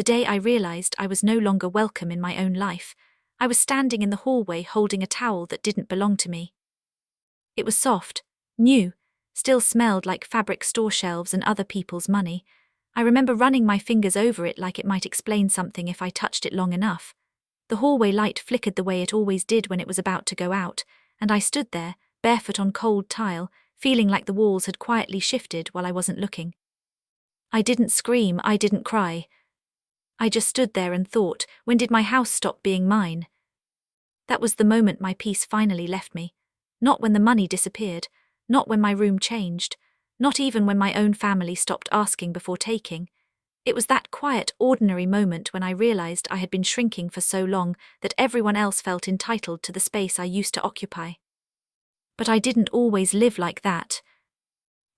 The day I realized I was no longer welcome in my own life, I was standing in the hallway holding a towel that didn't belong to me. It was soft, new, still smelled like fabric store shelves and other people's money. I remember running my fingers over it like it might explain something if I touched it long enough. The hallway light flickered the way it always did when it was about to go out, and I stood there, barefoot on cold tile, feeling like the walls had quietly shifted while I wasn't looking. I didn't scream, I didn't cry. I just stood there and thought, when did my house stop being mine? That was the moment my peace finally left me. Not when the money disappeared, not when my room changed, not even when my own family stopped asking before taking. It was that quiet, ordinary moment when I realized I had been shrinking for so long that everyone else felt entitled to the space I used to occupy. But I didn't always live like that.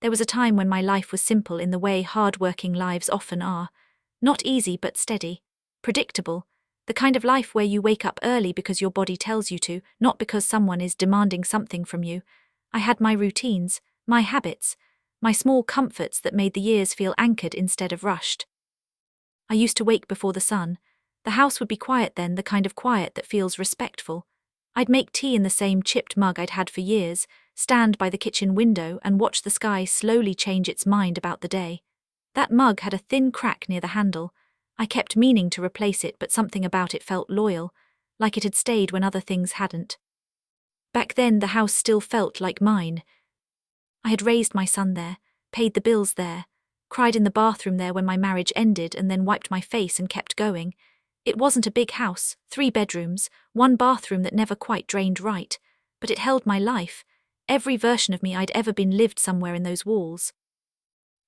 There was a time when my life was simple in the way hard-working lives often are. Not easy but steady, predictable, the kind of life where you wake up early because your body tells you to, not because someone is demanding something from you. I had my routines, my habits, my small comforts that made the years feel anchored instead of rushed. I used to wake before the sun. The house would be quiet then, the kind of quiet that feels respectful. I'd make tea in the same chipped mug I'd had for years, stand by the kitchen window and watch the sky slowly change its mind about the day. That mug had a thin crack near the handle. I kept meaning to replace it, but something about it felt loyal, like it had stayed when other things hadn't. Back then, the house still felt like mine. I had raised my son there, paid the bills there, cried in the bathroom there when my marriage ended, and then wiped my face and kept going. It wasn't a big house, 3 bedrooms, 1 bathroom that never quite drained right, but it held my life. Every version of me I'd ever been lived somewhere in those walls.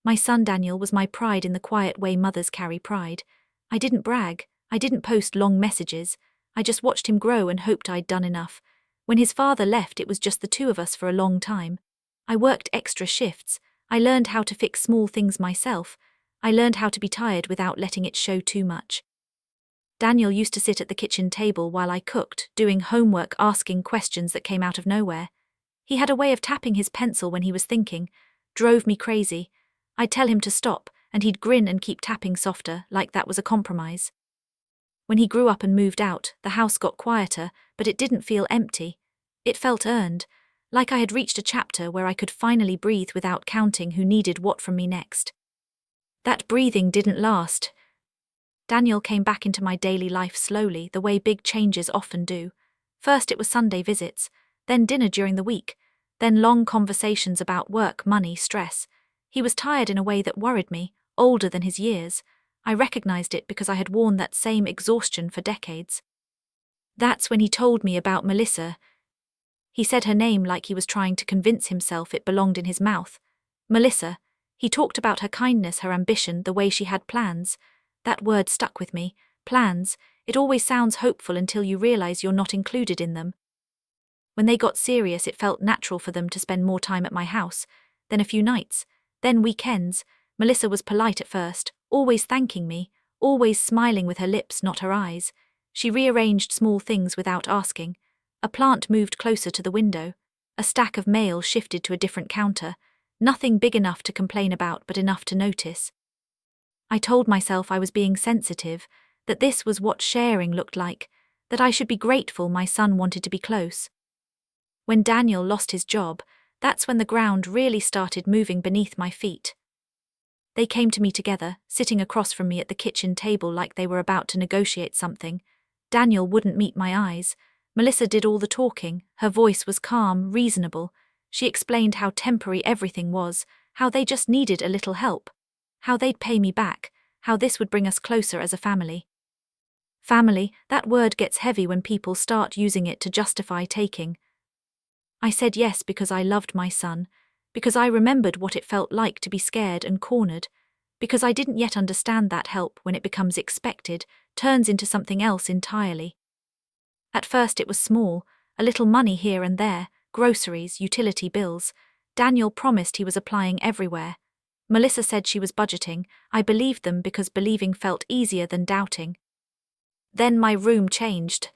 My son Daniel was my pride in the quiet way mothers carry pride. I didn't brag, I didn't post long messages, I just watched him grow and hoped I'd done enough. When his father left, it was just the 2 of us for a long time. I worked extra shifts, I learned how to fix small things myself, I learned how to be tired without letting it show too much. Daniel used to sit at the kitchen table while I cooked, doing homework, asking questions that came out of nowhere. He had a way of tapping his pencil when he was thinking, drove me crazy. I'd tell him to stop, and he'd grin and keep tapping softer, like that was a compromise. When he grew up and moved out, the house got quieter, but it didn't feel empty. It felt earned, like I had reached a chapter where I could finally breathe without counting who needed what from me next. That breathing didn't last. Daniel came back into my daily life slowly, the way big changes often do. First it was Sunday visits, then dinner during the week, then long conversations about work, money, stress. He was tired in a way that worried me, older than his years. I recognized it because I had worn that same exhaustion for decades. That's when he told me about Melissa. He said her name like he was trying to convince himself it belonged in his mouth. Melissa. He talked about her kindness, her ambition, the way she had plans. That word stuck with me. Plans. It always sounds hopeful until you realize you're not included in them. When they got serious, it felt natural for them to spend more time at my house, then a few nights, then weekends. Melissa was polite at first, always thanking me, always smiling with her lips, not her eyes. She rearranged small things without asking. A plant moved closer to the window. A stack of mail shifted to a different counter. Nothing big enough to complain about, but enough to notice. I told myself I was being sensitive, that this was what sharing looked like, that I should be grateful my son wanted to be close. When Daniel lost his job, that's when the ground really started moving beneath my feet. They came to me together, sitting across from me at the kitchen table like they were about to negotiate something. Daniel wouldn't meet my eyes. Melissa did all the talking. Her voice was calm, reasonable. She explained how temporary everything was, how they just needed a little help, how they'd pay me back, how this would bring us closer as a family. Family, that word gets heavy when people start using it to justify taking. I said yes because I loved my son, because I remembered what it felt like to be scared and cornered, because I didn't yet understand that help, when it becomes expected, turns into something else entirely. At first it was small, a little money here and there, groceries, utility bills. Daniel promised he was applying everywhere. Melissa said she was budgeting. I believed them because believing felt easier than doubting. Then my room changed.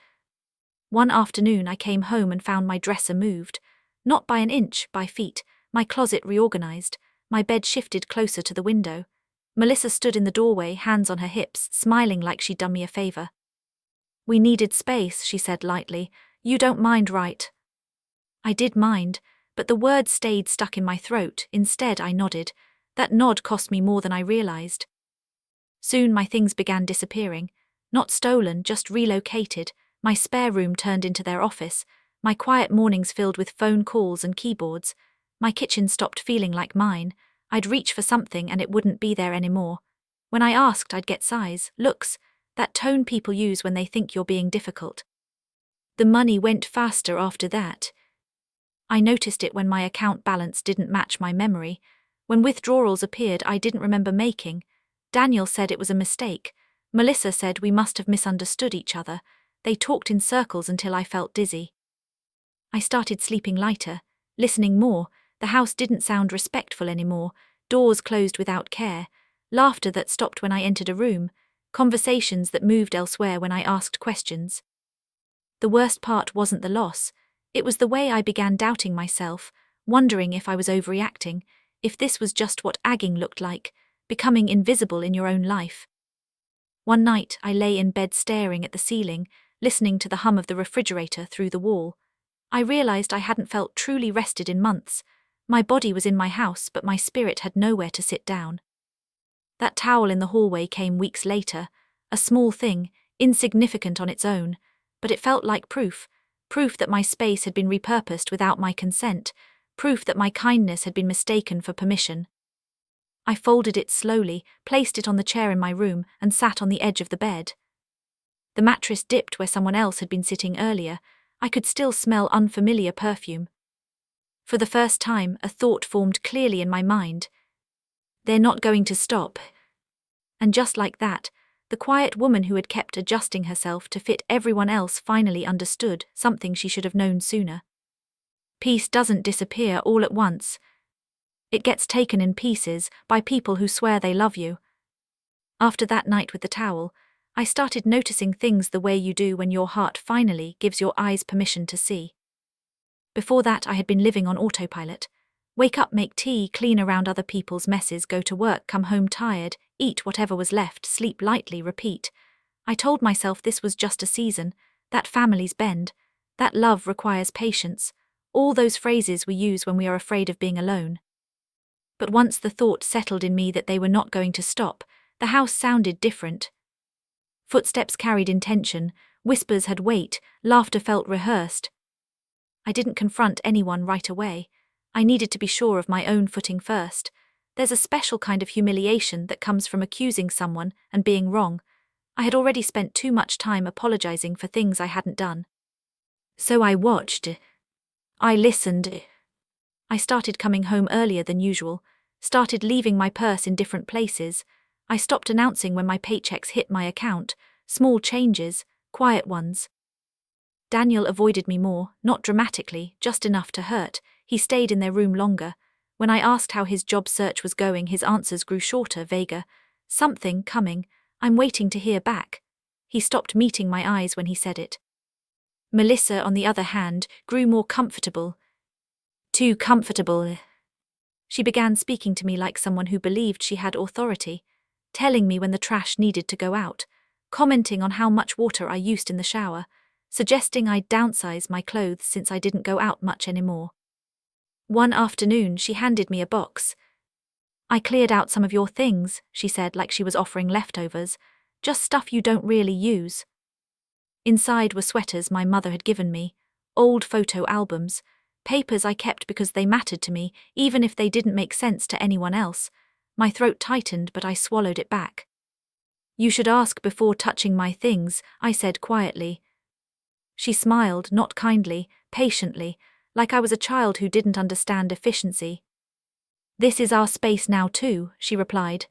One afternoon I came home and found my dresser moved. Not by an inch, by feet. My closet reorganized. My bed shifted closer to the window. Melissa stood in the doorway, hands on her hips, smiling like she'd done me a favor. "We needed space," she said lightly. "You don't mind, right?" I did mind, but the words stayed stuck in my throat. Instead, I nodded. That nod cost me more than I realized. Soon my things began disappearing. Not stolen, just relocated. My spare room turned into their office. My quiet mornings filled with phone calls and keyboards. My kitchen stopped feeling like mine. I'd reach for something and it wouldn't be there anymore. When I asked, I'd get sighs, looks, that tone people use when they think you're being difficult. The money went faster after that. I noticed it when my account balance didn't match my memory. When withdrawals appeared I didn't remember making. Daniel said it was a mistake. Melissa said we must have misunderstood each other. They talked in circles until I felt dizzy. I started sleeping lighter, listening more. The house didn't sound respectful anymore. Doors closed without care. Laughter that stopped when I entered a room. Conversations that moved elsewhere when I asked questions. The worst part wasn't the loss. It was the way I began doubting myself, wondering if I was overreacting, if this was just what agging looked like, becoming invisible in your own life. One night I lay in bed staring at the ceiling, listening to the hum of the refrigerator through the wall. I realized I hadn't felt truly rested in months. My body was in my house, but my spirit had nowhere to sit down. That towel in the hallway came weeks later, a small thing, insignificant on its own, but it felt like proof that my space had been repurposed without my consent, proof that my kindness had been mistaken for permission. I folded it slowly, placed it on the chair in my room, and sat on the edge of the bed. The mattress dipped where someone else had been sitting earlier. I could still smell unfamiliar perfume. For the first time, a thought formed clearly in my mind. They're not going to stop. And just like that, the quiet woman who had kept adjusting herself to fit everyone else finally understood something she should have known sooner. Peace doesn't disappear all at once. It gets taken in pieces by people who swear they love you. After that night with the towel, I started noticing things the way you do when your heart finally gives your eyes permission to see. Before that, I had been living on autopilot. Wake up, make tea, clean around other people's messes, go to work, come home tired, eat whatever was left, sleep lightly, repeat. I told myself this was just a season, that families bend, that love requires patience, all those phrases we use when we are afraid of being alone. But once the thought settled in me that they were not going to stop, the house sounded different. Footsteps carried intention, whispers had weight, laughter felt rehearsed. I didn't confront anyone right away. I needed to be sure of my own footing first. There's a special kind of humiliation that comes from accusing someone and being wrong. I had already spent too much time apologizing for things I hadn't done. So I watched. I listened. I started coming home earlier than usual, started leaving my purse in different places. I stopped announcing when my paychecks hit my account, small changes, quiet ones. Daniel avoided me more, not dramatically, just enough to hurt. He stayed in their room longer. When I asked how his job search was going, his answers grew shorter, vaguer. Something coming. I'm waiting to hear back. He stopped meeting my eyes when he said it. Melissa, on the other hand, grew more comfortable. Too comfortable. She began speaking to me like someone who believed she had authority, telling me when the trash needed to go out, commenting on how much water I used in the shower, suggesting I'd downsize my clothes since I didn't go out much anymore. One afternoon, she handed me a box. "I cleared out some of your things," she said, like she was offering leftovers, "just stuff you don't really use." Inside were sweaters my mother had given me, old photo albums, papers I kept because they mattered to me, even if they didn't make sense to anyone else. My throat tightened, but I swallowed it back. "You should ask before touching my things," I said quietly. She smiled, not kindly, patiently, like I was a child who didn't understand efficiency. "This is our space now too," she replied.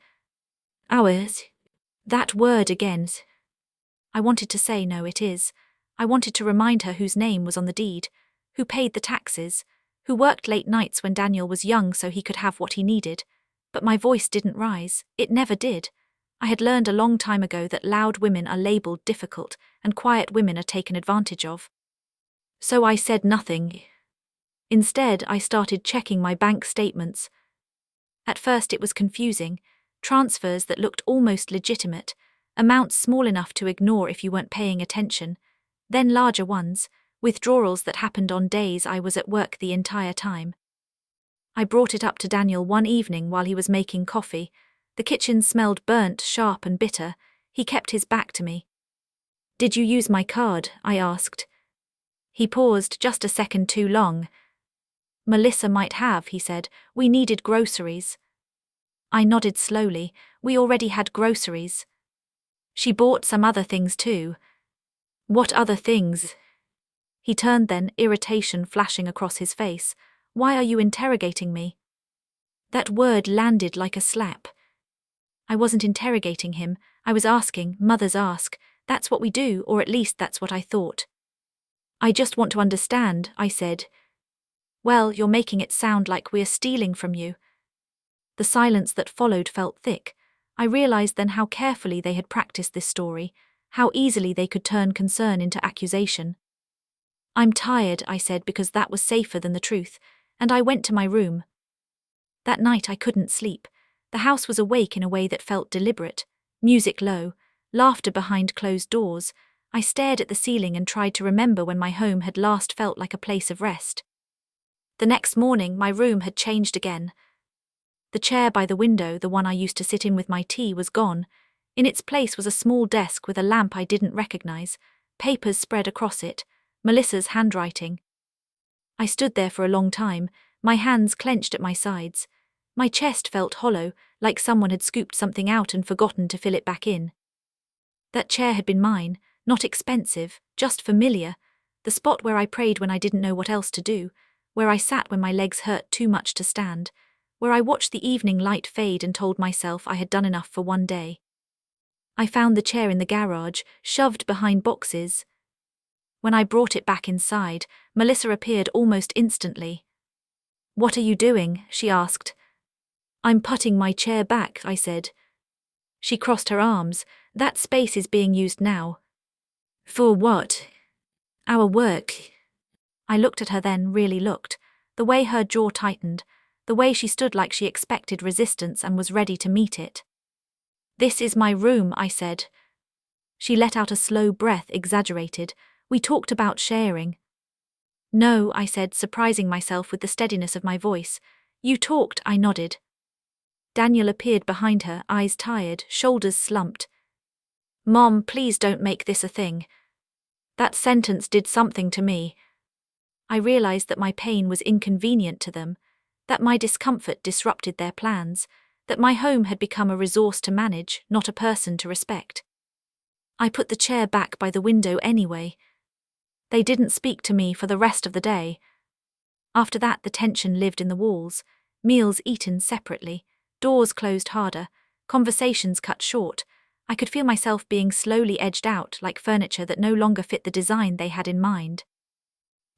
"Ours?" That word again. I wanted to say no, it is. I wanted to remind her whose name was on the deed, who paid the taxes, who worked late nights when Daniel was young so he could have what he needed. But my voice didn't rise. It never did. I had learned a long time ago that loud women are labeled difficult and quiet women are taken advantage of. So I said nothing. Instead, I started checking my bank statements. At first it was confusing. transfers that looked almost legitimate, amounts small enough to ignore if you weren't paying attention, then larger ones, withdrawals that happened on days I was at work the entire time. I brought it up to Daniel one evening while he was making coffee. The kitchen smelled burnt, sharp and bitter. He kept his back to me. "Did you use my card?" I asked. He paused just a second too long. "Melissa might have," he said. "We needed groceries." I nodded slowly. We already had groceries. "She bought some other things too." "What other things?" He turned then, irritation flashing across his face. "Why are you interrogating me?" That word landed like a slap. I wasn't interrogating him. I was asking. Mothers ask. That's what we do, or at least that's what I thought. "I just want to understand," I said. "Well, you're making it sound like we're stealing from you." The silence that followed felt thick. I realized then how carefully they had practiced this story, how easily they could turn concern into accusation. "I'm tired," I said, because that was safer than the truth, and I went to my room. That night I couldn't sleep. The house was awake in a way that felt deliberate, music low, laughter behind closed doors. I stared at the ceiling and tried to remember when my home had last felt like a place of rest. The next morning, my room had changed again. The chair by the window, the one I used to sit in with my tea, was gone. In its place was a small desk with a lamp I didn't recognize, papers spread across it, Melissa's handwriting. I stood there for a long time, my hands clenched at my sides. My chest felt hollow, like someone had scooped something out and forgotten to fill it back in. That chair had been mine, not expensive, just familiar, the spot where I prayed when I didn't know what else to do, where I sat when my legs hurt too much to stand, where I watched the evening light fade and told myself I had done enough for one day. I found the chair in the garage, shoved behind boxes. When I brought it back inside, Melissa appeared almost instantly. "What are you doing?" she asked. "I'm putting my chair back," I said. She crossed her arms. "That space is being used now." "For what?" "Our work." I looked at her then, really looked. The way her jaw tightened, the way she stood like she expected resistance and was ready to meet it. "This is my room," I said. She let out a slow breath, exaggerated. "We talked about sharing." "No," I said, surprising myself with the steadiness of my voice. "You talked," I nodded. Daniel appeared behind her, eyes tired, shoulders slumped. "Mom, please don't make this a thing." That sentence did something to me. I realized that my pain was inconvenient to them, that my discomfort disrupted their plans, that my home had become a resource to manage, not a person to respect. I put the chair back by the window anyway. They didn't speak to me for the rest of the day. After that, the tension lived in the walls, meals eaten separately, doors closed harder, conversations cut short. I could feel myself being slowly edged out like furniture that no longer fit the design they had in mind.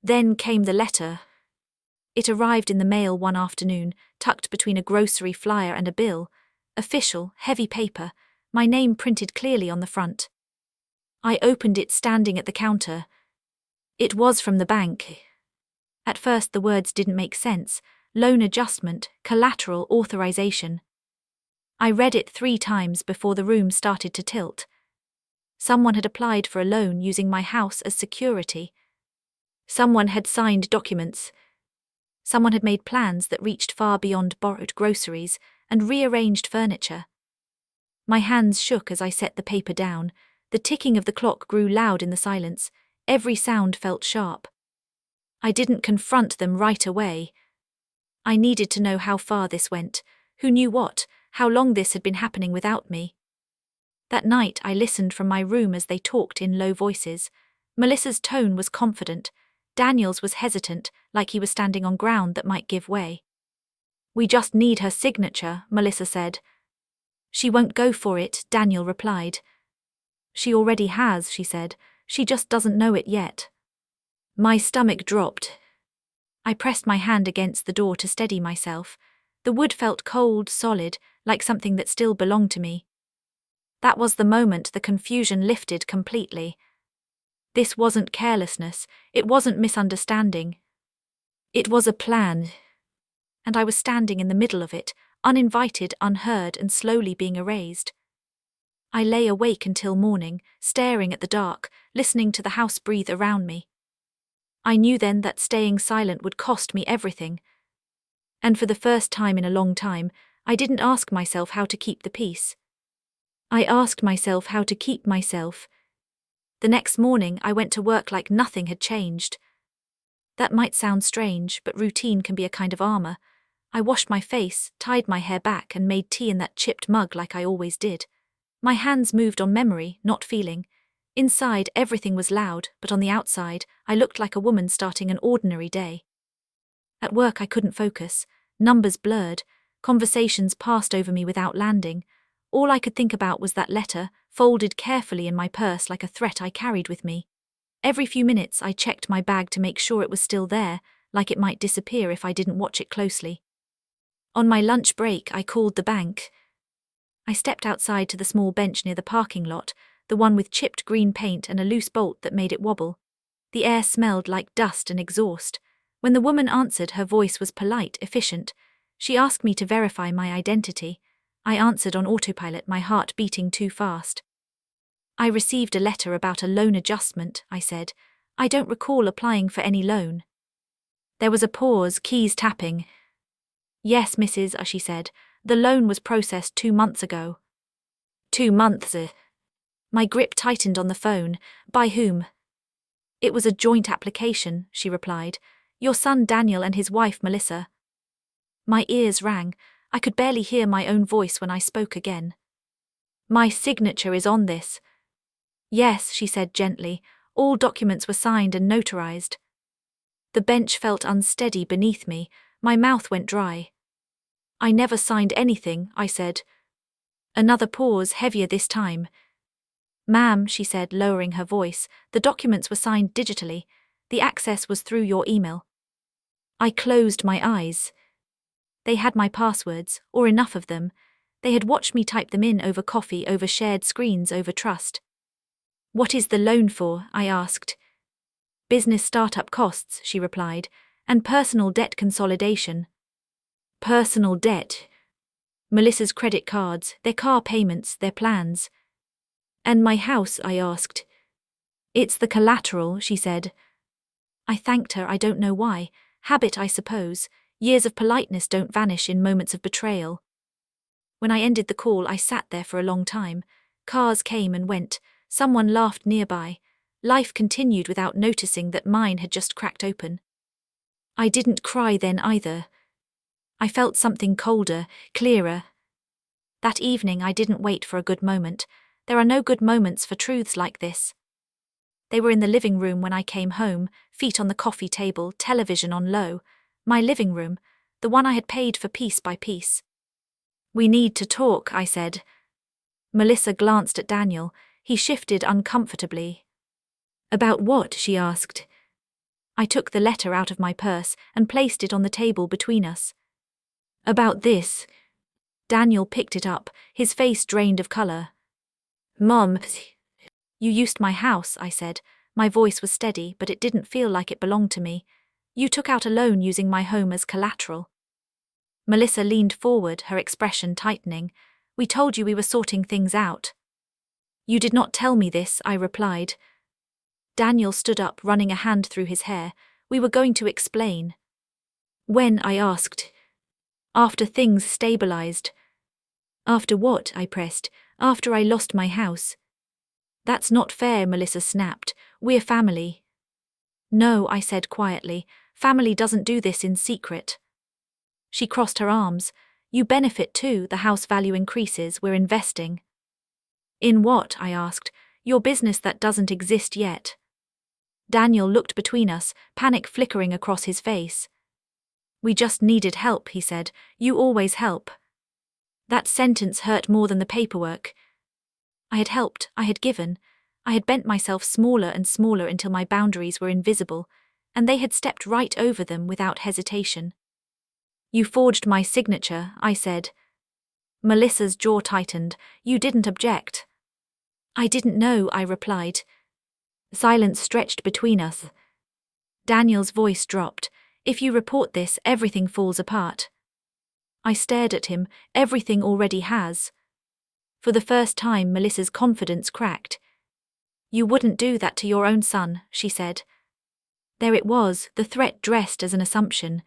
Then came the letter. It arrived in the mail one afternoon, tucked between a grocery flyer and a bill. Official, heavy paper, my name printed clearly on the front. I opened it standing at the counter. It was from the bank. At first the words didn't make sense. Loan adjustment, collateral authorization. I read it 3 times before the room started to tilt. Someone had applied for a loan using my house as security. Someone had signed documents. Someone had made plans that reached far beyond borrowed groceries and rearranged furniture. My hands shook as I set the paper down. The ticking of the clock grew loud in the silence. Every sound felt sharp. I didn't confront them right away. I needed to know how far this went, who knew what, how long this had been happening without me. That night I listened from my room as they talked in low voices. Melissa's tone was confident. Daniel's was hesitant, like he was standing on ground that might give way. "We just need her signature," Melissa said. "She won't go for it," Daniel replied. "She already has," she said. "She just doesn't know it yet." My stomach dropped. I pressed my hand against the door to steady myself. The wood felt cold, solid, like something that still belonged to me. That was the moment the confusion lifted completely. This wasn't carelessness, it wasn't misunderstanding. It was a plan. And I was standing in the middle of it, uninvited, unheard, and slowly being erased. I lay awake until morning, staring at the dark, listening to the house breathe around me. I knew then that staying silent would cost me everything. And for the first time in a long time, I didn't ask myself how to keep the peace. I asked myself how to keep myself. The next morning, I went to work like nothing had changed. That might sound strange, but routine can be a kind of armor. I washed my face, tied my hair back, and made tea in that chipped mug like I always did. My hands moved on memory, not feeling. Inside, everything was loud, but on the outside, I looked like a woman starting an ordinary day. At work, I couldn't focus. Numbers blurred. Conversations passed over me without landing. All I could think about was that letter, folded carefully in my purse like a threat I carried with me. Every few minutes, I checked my bag to make sure it was still there, like it might disappear if I didn't watch it closely. On my lunch break, I called the bank. I stepped outside to the small bench near the parking lot, the one with chipped green paint and a loose bolt that made it wobble. The air smelled like dust and exhaust. When the woman answered, her voice was polite, efficient. She asked me to verify my identity. I answered on autopilot, my heart beating too fast. I received a letter about a loan adjustment, I said. I don't recall applying for any loan. There was a pause, keys tapping. Yes, Mrs., she said. The loan was processed 2 months ago. 2 months? My grip tightened on the phone. By whom? It was a joint application, she replied. Your son Daniel and his wife Melissa. My ears rang. I could barely hear my own voice when I spoke again. My signature is on this. Yes, she said gently. All documents were signed and notarized. The bench felt unsteady beneath me. My mouth went dry. I never signed anything, I said. Another pause, heavier this time. Ma'am, she said, lowering her voice, the documents were signed digitally. The access was through your email. I closed my eyes. They had my passwords, or enough of them. They had watched me type them in over coffee, over shared screens, over trust. What is the loan for? I asked. Business startup costs, she replied, and personal debt consolidation. Personal debt. Melissa's credit cards, their car payments, their plans. And my house, I asked. It's the collateral, she said. I thanked her, I don't know why. Habit, I suppose. Years of politeness don't vanish in moments of betrayal. When I ended the call, I sat there for a long time. Cars came and went. Someone laughed nearby. Life continued without noticing that mine had just cracked open. I didn't cry then either. I felt something colder, clearer. That evening I didn't wait for a good moment. There are no good moments for truths like this. They were in the living room when I came home, feet on the coffee table, television on low. My living room, the one I had paid for piece by piece. We need to talk, I said. Melissa glanced at Daniel. He shifted uncomfortably. About what? She asked. I took the letter out of my purse and placed it on the table between us. About this. Daniel picked it up, his face drained of color. Mom, you used my house, I said. My voice was steady, but it didn't feel like it belonged to me. You took out a loan using my home as collateral. Melissa leaned forward, her expression tightening. We told you we were sorting things out. You did not tell me this, I replied. Daniel stood up, running a hand through his hair. We were going to explain. When? I asked. After things stabilized. After what? I pressed. After I lost my house. That's not fair, Melissa snapped. We're family. No, I said quietly. Family doesn't do this in secret. She crossed her arms. You benefit too, the house value increases, we're investing. In what? I asked. Your business that doesn't exist yet. Daniel looked between us, panic flickering across his face. We just needed help, he said. You always help. That sentence hurt more than the paperwork. I had helped, I had given. I had bent myself smaller and smaller until my boundaries were invisible, and they had stepped right over them without hesitation. You forged my signature, I said. Melissa's jaw tightened. You didn't object. I didn't know, I replied. Silence stretched between us. Daniel's voice dropped. If you report this, everything falls apart. I stared at him. Everything already has. For the first time, Melissa's confidence cracked. You wouldn't do that to your own son, she said. There it was, the threat dressed as an assumption.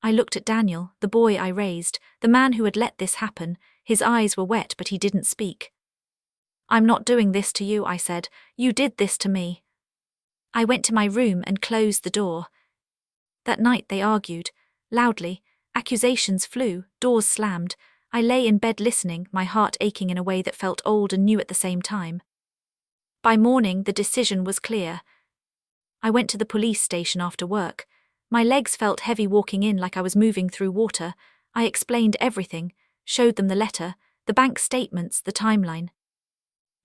I looked at Daniel, the boy I raised, the man who had let this happen. His eyes were wet, but he didn't speak. I'm not doing this to you, I said. You did this to me. I went to my room and closed the door. That night they argued, loudly. Accusations flew, doors slammed. I lay in bed listening, my heart aching in a way that felt old and new at the same time. By morning, the decision was clear. I went to the police station after work. My legs felt heavy walking in like I was moving through water. I explained everything, showed them the letter, the bank statements, the timeline.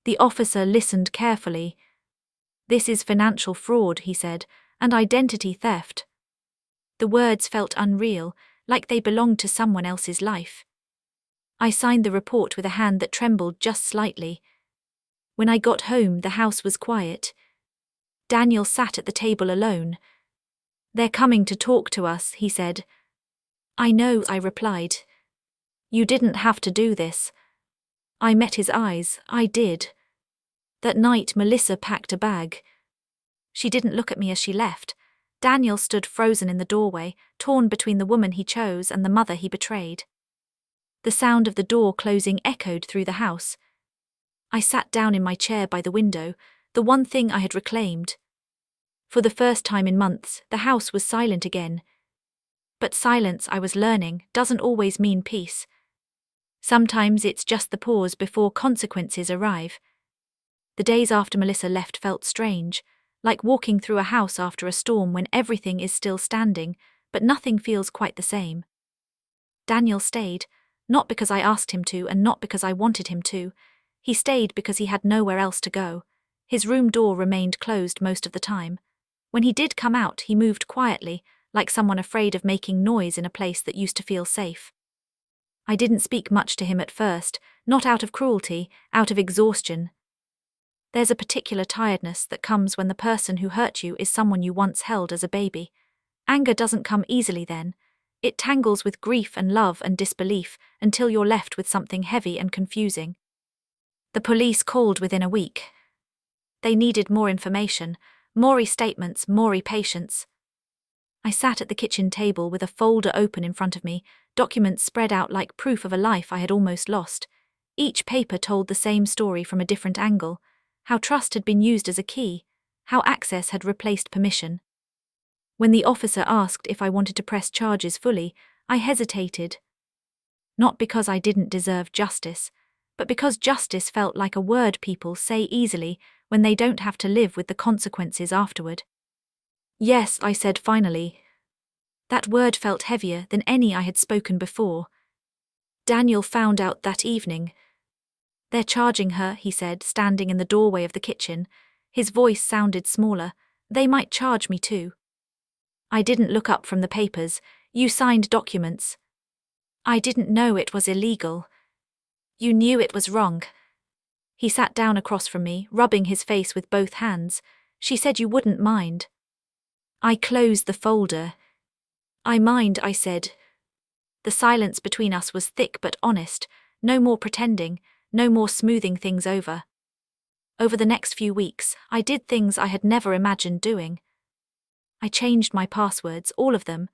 The officer listened carefully. This is financial fraud, he said, and identity theft. The words felt unreal, like they belonged to someone else's life. I signed the report with a hand that trembled just slightly. When I got home, the house was quiet. Daniel sat at the table alone. They're coming to talk to us, he said. I know, I replied. You didn't have to do this. I met his eyes, I did. That night, Melissa packed a bag. She didn't look at me as she left. Daniel stood frozen in the doorway, torn between the woman he chose and the mother he betrayed. The sound of the door closing echoed through the house. I sat down in my chair by the window, the one thing I had reclaimed. For the first time in months, the house was silent again. But silence, I was learning, doesn't always mean peace. Sometimes it's just the pause before consequences arrive. The days after Melissa left felt strange, like walking through a house after a storm when everything is still standing, but nothing feels quite the same. Daniel stayed, not because I asked him to and not because I wanted him to. He stayed because he had nowhere else to go. His room door remained closed most of the time. When he did come out, he moved quietly, like someone afraid of making noise in a place that used to feel safe. I didn't speak much to him at first, not out of cruelty, out of exhaustion. There's a particular tiredness that comes when the person who hurt you is someone you once held as a baby. Anger doesn't come easily then. It tangles with grief and love and disbelief until you're left with something heavy and confusing. The police called within a week. They needed more information, more statements, more patience. I sat at the kitchen table with a folder open in front of me, documents spread out like proof of a life I had almost lost. Each paper told the same story from a different angle. How trust had been used as a key, how access had replaced permission. When the officer asked if I wanted to press charges fully, I hesitated. Not because I didn't deserve justice, but because justice felt like a word people say easily when they don't have to live with the consequences afterward. Yes, I said finally. That word felt heavier than any I had spoken before. Daniel found out that evening. They're charging her, he said, standing in the doorway of the kitchen. His voice sounded smaller. They might charge me too. I didn't look up from the papers. You signed documents. I didn't know it was illegal. You knew it was wrong. He sat down across from me, rubbing his face with both hands. She said you wouldn't mind. I closed the folder. I mind, I said. The silence between us was thick but honest. No more pretending. No more smoothing things over. Over the next few weeks, I did things I had never imagined doing. I changed my passwords, all of them.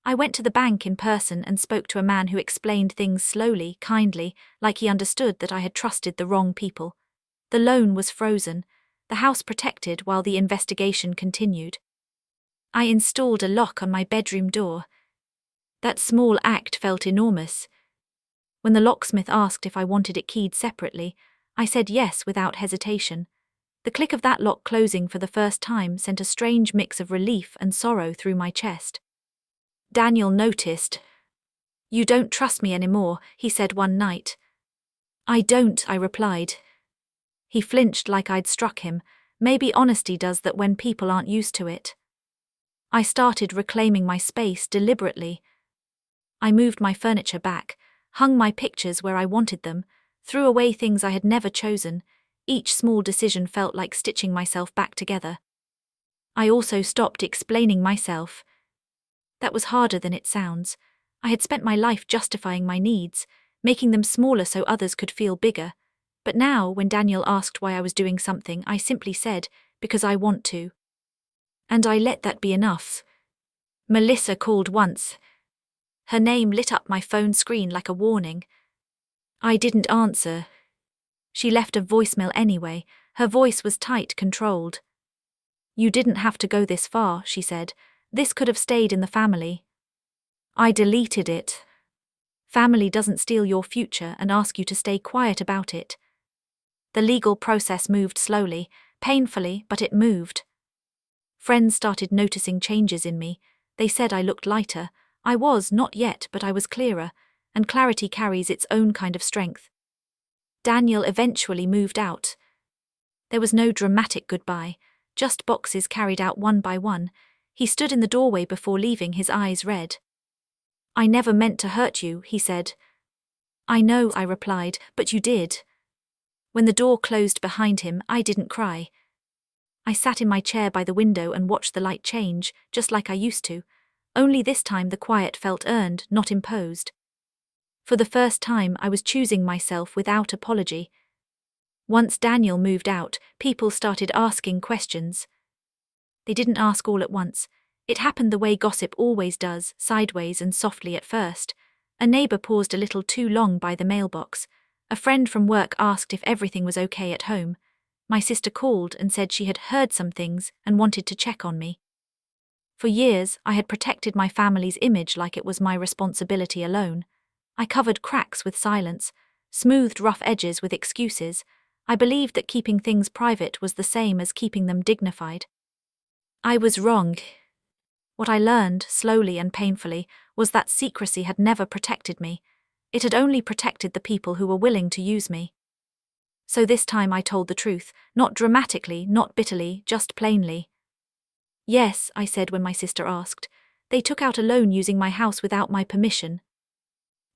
I went to the bank in person and spoke to a man who explained things slowly, kindly, like he understood that I had trusted the wrong people. The loan was frozen, the house protected while the investigation continued. I installed a lock on my bedroom door. That small act felt enormous. When the locksmith asked if I wanted it keyed separately, I said yes without hesitation. The click of that lock closing for the first time sent a strange mix of relief and sorrow through my chest. Daniel noticed. You don't trust me anymore, he said one night. I don't, I replied. He flinched like I'd struck him. Maybe honesty does that when people aren't used to it. I started reclaiming my space deliberately. I moved my furniture back, hung my pictures where I wanted them, threw away things I had never chosen. Each small decision felt like stitching myself back together. I also stopped explaining myself. That was harder than it sounds. I had spent my life justifying my needs, making them smaller so others could feel bigger. But now, when Daniel asked why I was doing something, I simply said, because I want to. And I let that be enough. Melissa called once. Her name lit up my phone screen like a warning. I didn't answer. She left a voicemail anyway. Her voice was tight, controlled. You didn't have to go this far, she said. This could have stayed in the family. I deleted it. Family doesn't steal your future and ask you to stay quiet about it. The legal process moved slowly, painfully, but it moved. Friends started noticing changes in me. They said I looked lighter. I was, not yet, but I was clearer, and clarity carries its own kind of strength. Daniel eventually moved out. There was no dramatic goodbye, just boxes carried out one by one. He stood in the doorway before leaving, his eyes red. I never meant to hurt you, he said. I know, I replied, but you did. When the door closed behind him, I didn't cry. I sat in my chair by the window and watched the light change, just like I used to. Only this time the quiet felt earned, not imposed. For the first time, I was choosing myself without apology. Once Daniel moved out, people started asking questions. They didn't ask all at once. It happened the way gossip always does, sideways and softly at first. A neighbor paused a little too long by the mailbox. A friend from work asked if everything was okay at home. My sister called and said she had heard some things and wanted to check on me. For years, I had protected my family's image like it was my responsibility alone. I covered cracks with silence, smoothed rough edges with excuses. I believed that keeping things private was the same as keeping them dignified. I was wrong. What I learned, slowly and painfully, was that secrecy had never protected me. It had only protected the people who were willing to use me. So this time I told the truth, not dramatically, not bitterly, just plainly. Yes, I said when my sister asked. They took out a loan using my house without my permission.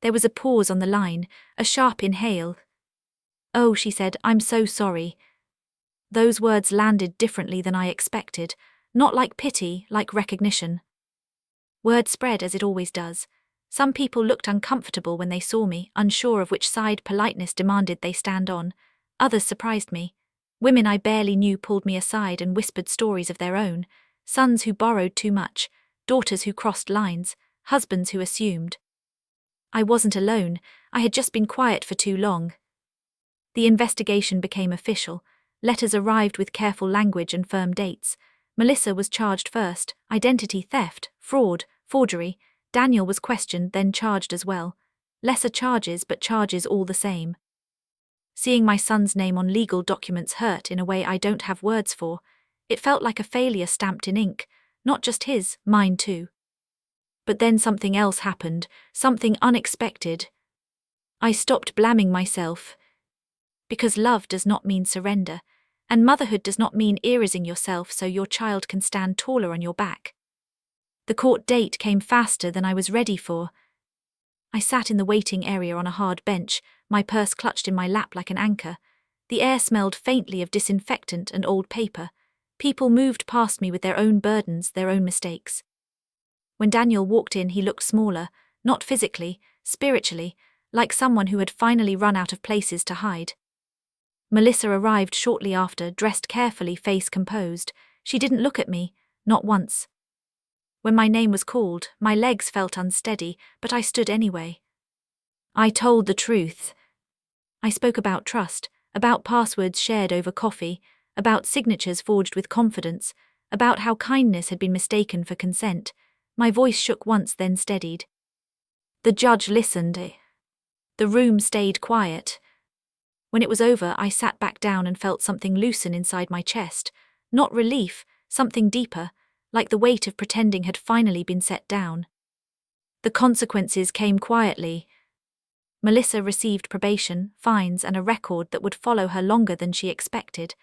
There was a pause on the line, a sharp inhale. Oh, she said, I'm so sorry. Those words landed differently than I expected, not like pity, like recognition. Word spread as it always does. Some people looked uncomfortable when they saw me, unsure of which side politeness demanded they stand on. Others surprised me. Women I barely knew pulled me aside and whispered stories of their own. Sons who borrowed too much, daughters who crossed lines, husbands who assumed. I wasn't alone. I had just been quiet for too long. The investigation became official. Letters arrived with careful language and firm dates. Melissa was charged first, identity theft, fraud, forgery. Daniel was questioned, then charged as well. Lesser charges, but charges all the same. Seeing my son's name on legal documents hurt in a way I don't have words for. It felt like a failure stamped in ink, not just his, mine too. But then something else happened, something unexpected. I stopped blaming myself. Because love does not mean surrender, and motherhood does not mean erasing yourself so your child can stand taller on your back. The court date came faster than I was ready for. I sat in the waiting area on a hard bench, my purse clutched in my lap like an anchor. The air smelled faintly of disinfectant and old paper. People moved past me with their own burdens, their own mistakes. When Daniel walked in, he looked smaller, not physically, spiritually, like someone who had finally run out of places to hide. Melissa arrived shortly after, dressed carefully, face composed. She didn't look at me, not once. When my name was called, my legs felt unsteady, but I stood anyway. I told the truth. I spoke about trust, about passwords shared over coffee, about signatures forged with confidence, about how kindness had been mistaken for consent. My voice shook once, then steadied. The judge listened. The room stayed quiet. When it was over, I sat back down and felt something loosen inside my chest. Not relief, something deeper, like the weight of pretending had finally been set down. The consequences came quietly. Melissa received probation, fines, and a record that would follow her longer than she expected.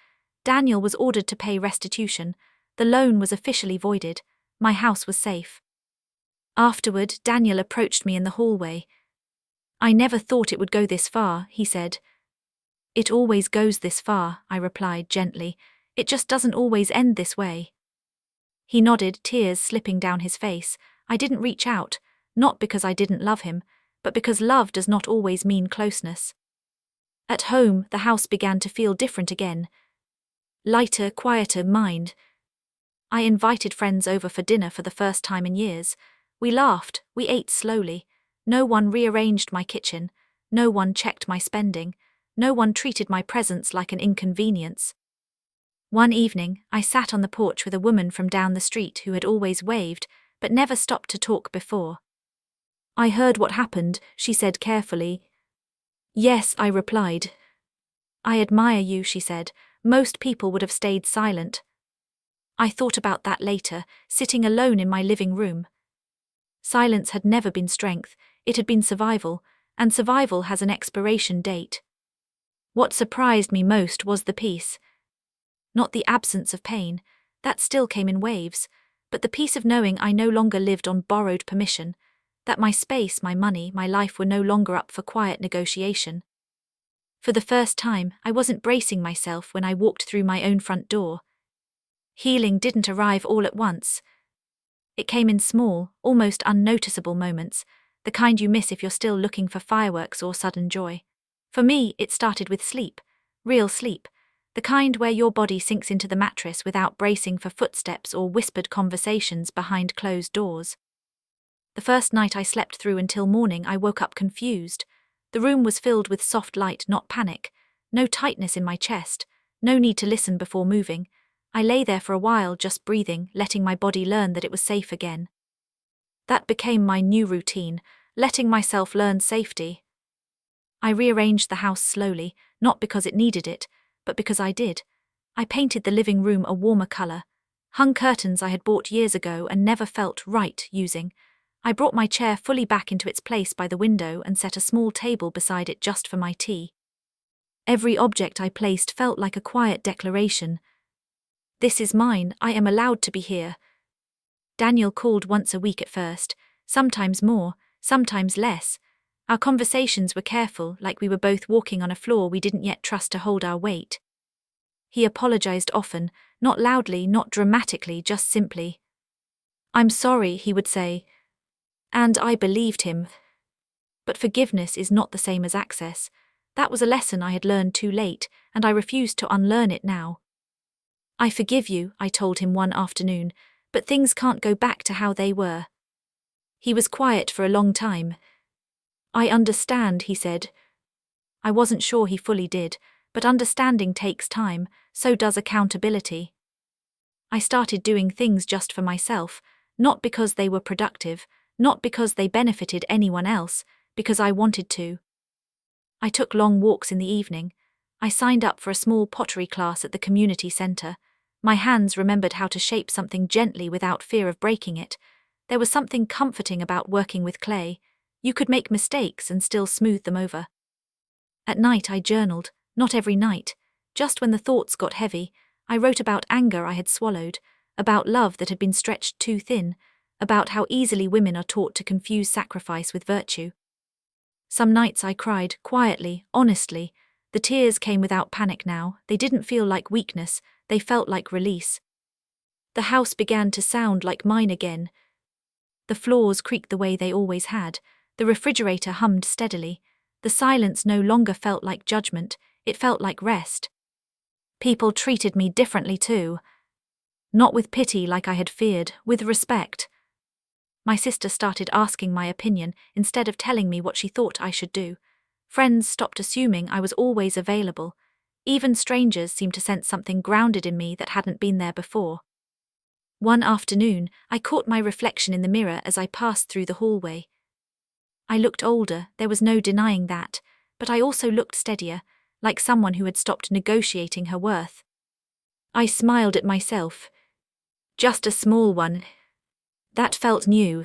Daniel was ordered to pay restitution. The loan was officially voided. My house was safe. Afterward, Daniel approached me in the hallway. I never thought it would go this far, he said. It always goes this far, I replied gently. It just doesn't always end this way. He nodded, tears slipping down his face. I didn't reach out, not because I didn't love him, but because love does not always mean closeness. At home, the house began to feel different again. Lighter, quieter mind. I invited friends over for dinner for the first time in years. We laughed, we ate slowly. No one rearranged my kitchen. No one checked my spending. No one treated my presence like an inconvenience. One evening, I sat on the porch with a woman from down the street who had always waved, but never stopped to talk before. "I heard what happened," she said carefully. "Yes," I replied. "I admire you," she said. "Most people would have stayed silent." I thought about that later, sitting alone in my living room. Silence had never been strength, it had been survival, and survival has an expiration date. What surprised me most was the peace. Not the absence of pain, that still came in waves, but the peace of knowing I no longer lived on borrowed permission, that my space, my money, my life were no longer up for quiet negotiation. For the first time, I wasn't bracing myself when I walked through my own front door. Healing didn't arrive all at once. It came in small, almost unnoticeable moments, the kind you miss if you're still looking for fireworks or sudden joy. For me, it started with sleep, real sleep, the kind where your body sinks into the mattress without bracing for footsteps or whispered conversations behind closed doors. The first night I slept through until morning, I woke up confused. The room was filled with soft light, not panic. No tightness in my chest, no need to listen before moving. I lay there for a while just breathing, letting my body learn that it was safe again. That became my new routine, letting myself learn safety. I rearranged the house slowly, not because it needed it, but because I did. I painted the living room a warmer color, hung curtains I had bought years ago and never felt right using. I brought my chair fully back into its place by the window and set a small table beside it just for my tea. Every object I placed felt like a quiet declaration. This is mine, I am allowed to be here. Daniel called once a week at first, sometimes more, sometimes less. Our conversations were careful, like we were both walking on a floor we didn't yet trust to hold our weight. He apologized often, not loudly, not dramatically, just simply. "I'm sorry," he would say. And I believed him. But forgiveness is not the same as access. That was a lesson I had learned too late, and I refused to unlearn it now. "I forgive you," I told him one afternoon, "but things can't go back to how they were." He was quiet for a long time. "I understand," he said. I wasn't sure he fully did, but understanding takes time, so does accountability. I started doing things just for myself, not because they were productive, not because they benefited anyone else, because I wanted to. I took long walks in the evening. I signed up for a small pottery class at the community center. My hands remembered how to shape something gently without fear of breaking it. There was something comforting about working with clay. You could make mistakes and still smooth them over. At night I journaled, not every night. Just when the thoughts got heavy, I wrote about anger I had swallowed, about love that had been stretched too thin, about how easily women are taught to confuse sacrifice with virtue. Some nights I cried, quietly, honestly. The tears came without panic now. They didn't feel like weakness, they felt like release. The house began to sound like mine again. The floors creaked the way they always had. The refrigerator hummed steadily. The silence no longer felt like judgment, it felt like rest. People treated me differently too. Not with pity like I had feared, with respect. My sister started asking my opinion instead of telling me what she thought I should do. Friends stopped assuming I was always available. Even strangers seemed to sense something grounded in me that hadn't been there before. One afternoon, I caught my reflection in the mirror as I passed through the hallway. I looked older, there was no denying that, but I also looked steadier, like someone who had stopped negotiating her worth. I smiled at myself. Just a small one. That felt new.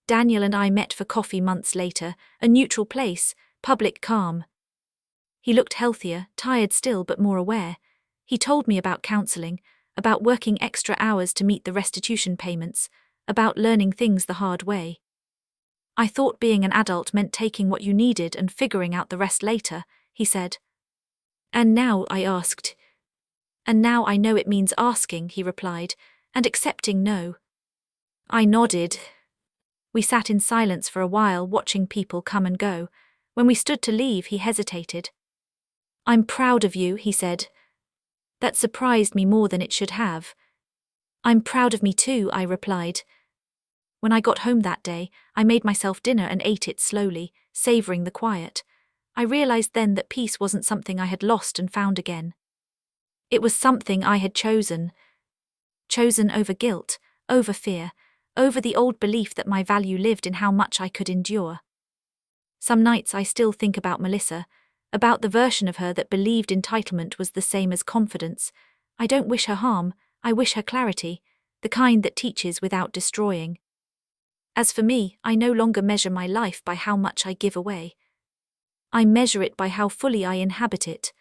Daniel and I met for coffee months later, a neutral place, public calm. He looked healthier, tired still but more aware. He told me about counseling, about working extra hours to meet the restitution payments, about learning things the hard way. I thought being an adult meant taking what you needed and figuring out the rest later, he said. And now, I asked. And now I know it means asking, he replied, and accepting no. I nodded. We sat in silence for a while, watching people come and go. When we stood to leave, he hesitated. "I'm proud of you," he said. That surprised me more than it should have. "I'm proud of me too," I replied. When I got home that day, I made myself dinner and ate it slowly, savoring the quiet. I realized then that peace wasn't something I had lost and found again. It was something I had chosen. Chosen over guilt, over fear, over the old belief that my value lived in how much I could endure. Some nights I still think about Melissa, about the version of her that believed entitlement was the same as confidence. I don't wish her harm, I wish her clarity, the kind that teaches without destroying. As for me, I no longer measure my life by how much I give away. I measure it by how fully I inhabit it.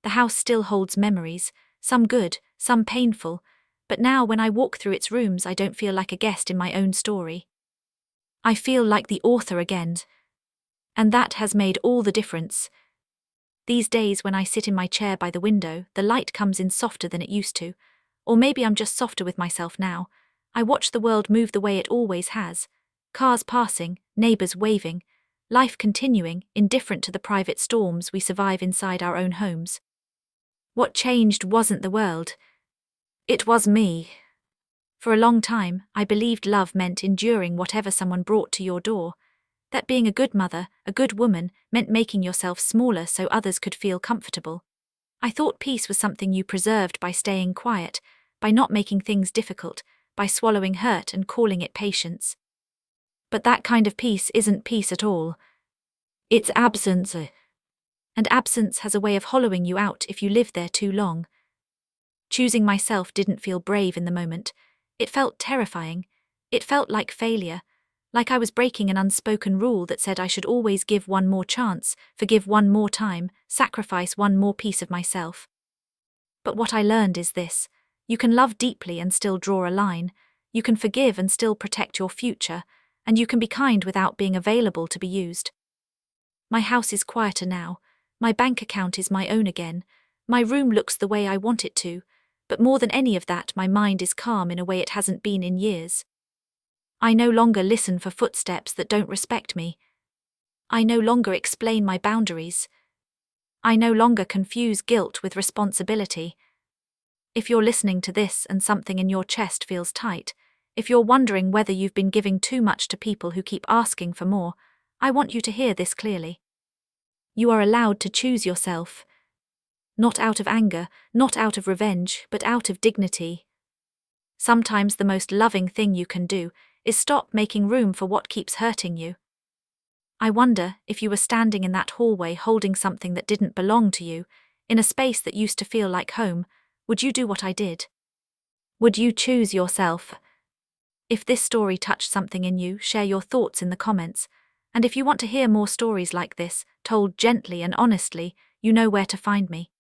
The house still holds memories, some good, some painful, but now when I walk through its rooms I don't feel like a guest in my own story. I feel like the author again. And that has made all the difference. These days when I sit in my chair by the window, the light comes in softer than it used to. Or maybe I'm just softer with myself now. I watch the world move the way it always has. Cars passing, neighbors waving, life continuing, indifferent to the private storms we survive inside our own homes. What changed wasn't the world. It was me. For a long time, I believed love meant enduring whatever someone brought to your door. That being a good mother, a good woman, meant making yourself smaller so others could feel comfortable. I thought peace was something you preserved by staying quiet, by not making things difficult, by swallowing hurt and calling it patience. But that kind of peace isn't peace at all. It's absence. And absence has a way of hollowing you out if you live there too long. Choosing myself didn't feel brave in the moment. It felt terrifying. It felt like failure. Like I was breaking an unspoken rule that said I should always give one more chance, forgive one more time, sacrifice one more piece of myself. But what I learned is this: you can love deeply and still draw a line, you can forgive and still protect your future, and you can be kind without being available to be used. My house is quieter now, my bank account is my own again, my room looks the way I want it to, but more than any of that, my mind is calm in a way it hasn't been in years. I no longer listen for footsteps that don't respect me. I no longer explain my boundaries. I no longer confuse guilt with responsibility. If you're listening to this and something in your chest feels tight, if you're wondering whether you've been giving too much to people who keep asking for more, I want you to hear this clearly. You are allowed to choose yourself. Not out of anger, not out of revenge, but out of dignity. Sometimes the most loving thing you can do is stop making room for what keeps hurting you. I wonder if you were standing in that hallway holding something that didn't belong to you, in a space that used to feel like home, would you do what I did? Would you choose yourself? If this story touched something in you, share your thoughts in the comments. And if you want to hear more stories like this, told gently and honestly, you know where to find me.